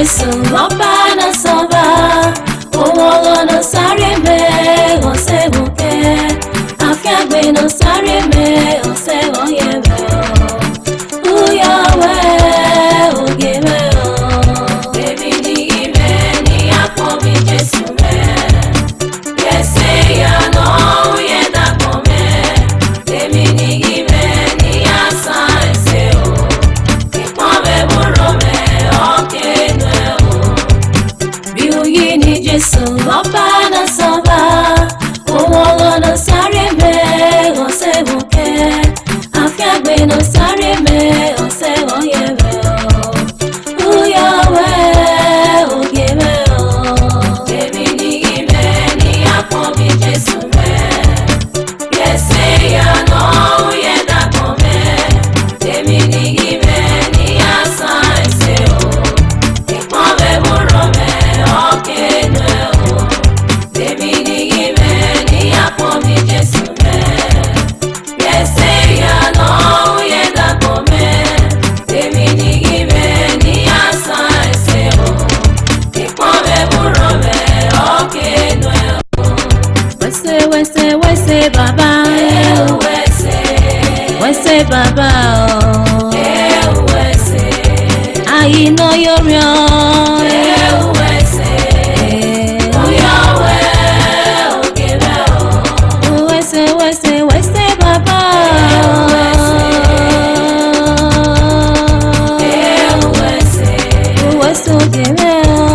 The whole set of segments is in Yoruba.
Jésù lọ́ba náà sọ́ba, owó lọ́nà sáré mẹ́ ọ̀sẹ̀ òkè, àfẹ́gbẹ́ náà sáré mẹ́ ọ̀sẹ̀ ọ̀yẹ́ mẹ́ ọ̀, Uyọ̀wẹ́ ògè mẹ́ ọ̀, èmi ní ìmẹ́ ní àkọ́bí Jésù mẹ́, yẹsẹ̀ yànnà òye dàpọ̀ mẹ́, èmi ní ìmẹ́ ní àṣà ẹsẹ̀ ọ̀, ìpọ́n mẹ́ búrọ̀ mẹ́ ọ̀kẹ́ nù ẹ̀ ọ̀, bí òye ní Jésù lọ́ba náà sọ́ba, owó lọ́nà sáré mẹ́ ọ̀sẹ̀ òkè, àfẹ́gbẹ́ náà sáré mẹ́ ọ̀sẹ̀ ọ̀yẹ́ mẹ́ ọ̀, Uyọ̀wẹ́ ògè mẹ́ ọ̀, èmi ní ìmẹ́ ní àkọ́bí Jésù mẹ́, yẹsẹ̀ yànnà òye dàpọ̀ mẹ́, èmi ní ìmẹ́ ní àṣà ẹsẹ̀ ọ̀, ìpọ́n mẹ́ búrọ̀ mẹ́ ọ̀kẹ́ nù ẹ̀ ọ̀, èmi ní ìmẹ́ ní àkọ́bí Jésù mẹ́, yẹsẹ̀ yànnà òye dàpọ̀ mẹ́, èmi ní ìmẹ́ ní àṣà ẹsẹ̀ ọ̀, ìpọ́n mẹ́ búrọ̀ mẹ́ ọ̀kẹ́ nù ẹ̀ ọ̀. Wẹ́sẹ̀ wẹ́sẹ̀ wẹ́sẹ̀ bàbá, wẹ́sẹ̀ bàbá ọ̀, àyìnà yorí ọ̀, Uyọ̀wẹ́ ògè mẹ́ ọ̀, wẹ́sẹ̀ wẹ́sẹ̀ wẹ́sẹ̀ bàbá ọ̀, wẹ́sẹ̀ ògè mẹ́ ọ̀,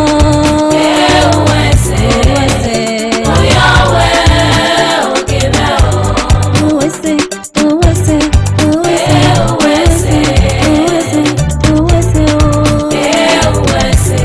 Uyọ̀wẹ́ ògè mẹ́ ọ̀, wẹ́sẹ̀ wẹ́sẹ̀ wẹ́sẹ̀ wẹ́sẹ̀ wẹ́sẹ̀ wẹ́sẹ̀ ọ̀.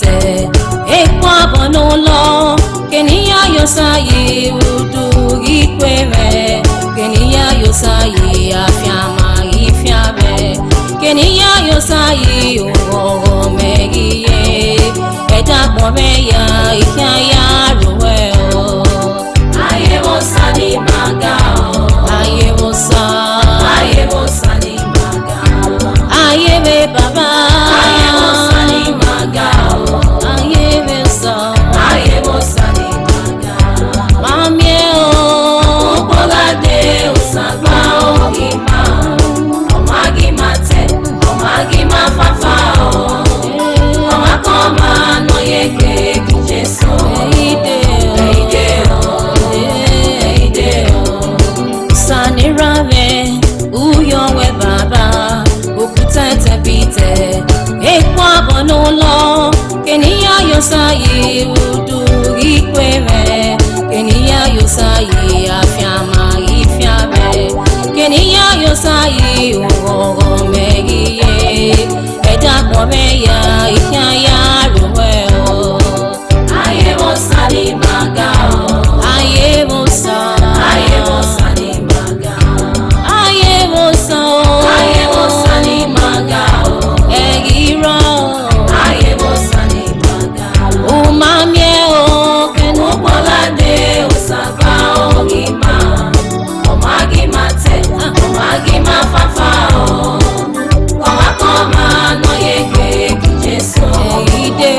tepite ekwa bonulo kenia yosaye udu ikwere kenia yosaye afiama ifiabe kenia yosaye owo megiye eda bomeya ikaya ruwe o aye wosani maga o aye wosani maga aye be baba aye wosani maga o aye be so aye wosani maga mamie o bolade usagba o gima o magimate o magimafafa o o makoma no yeke kijeso eide sanirave uyowe baba okuta tepite ekwa bonulo kenia yosaye udu ikwere kenia yosaye afiama ifiabe kenia yosaye uwo megiye eda bomeya ikaya ruwe o aye wosani maga o aye wosani maga aye wosani maga o egiro aye wosani maga o mamie o kenu bolade usagba o gima o magimate o magimafafa o koma no yeke kijeso eide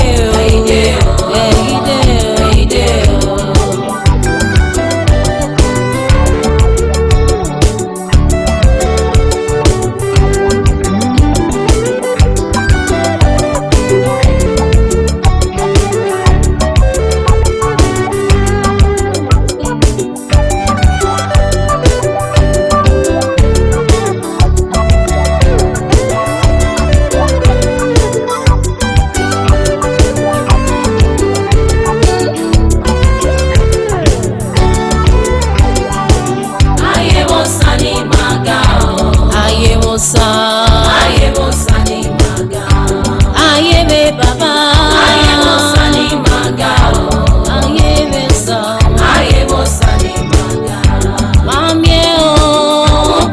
aye wosani maga aye be baba aye wosani maga aye be so aye wosani maga mamie o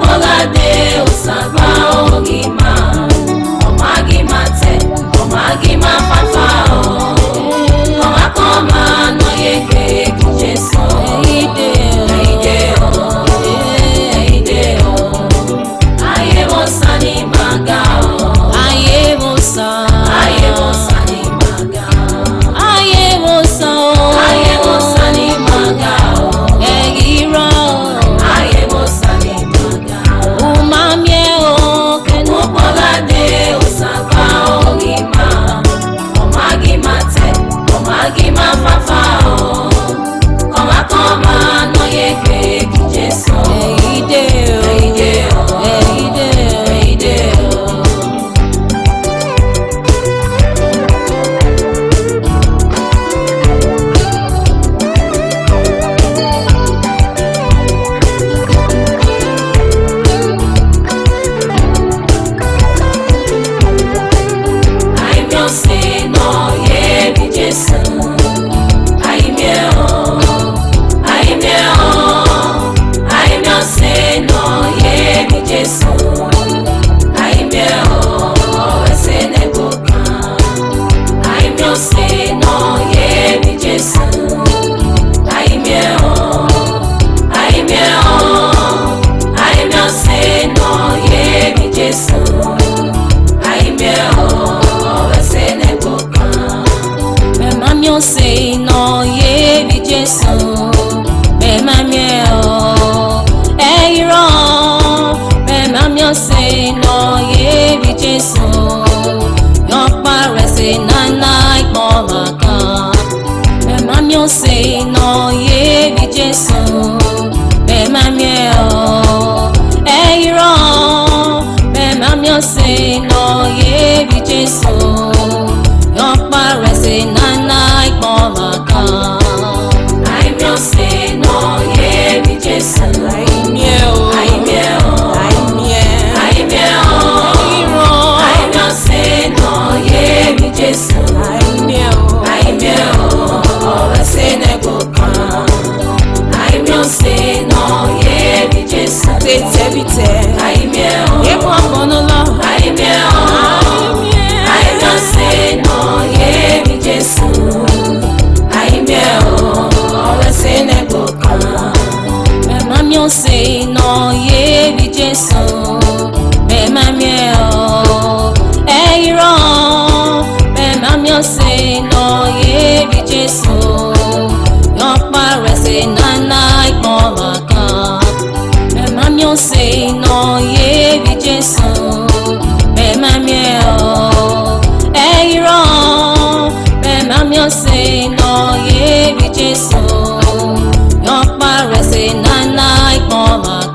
bolade usagba o gima o magimate o magimafafa o makoma no yeke kijeso eide wosani maga o aye wosani maga aye wosani maga o egiro aye wosani maga o mamie o kenu bolade usagba o gima o magimate o magimafafa o makoma no yeke kijeso eide say no ye bi Jesu me mamie o eiro me mamie say no ye bi Jesu yo pare say nana ikomaka me mamie say no ye bi Jesu me mamie o eiro me mamie say no ye bi Jesu yo pare say nana ikomaka I'm your say no ye bi Jesu I'm your say no ye bi Jesu I'm your mio se no ye bi Jesu be ma mio e iro be ma mio se no ye bi Jesu no pare se nana iko maka be ma mio se no ye bi Jesu be ma mio e iro be ma mio se no ye bi Jesu no pare se nana iko maka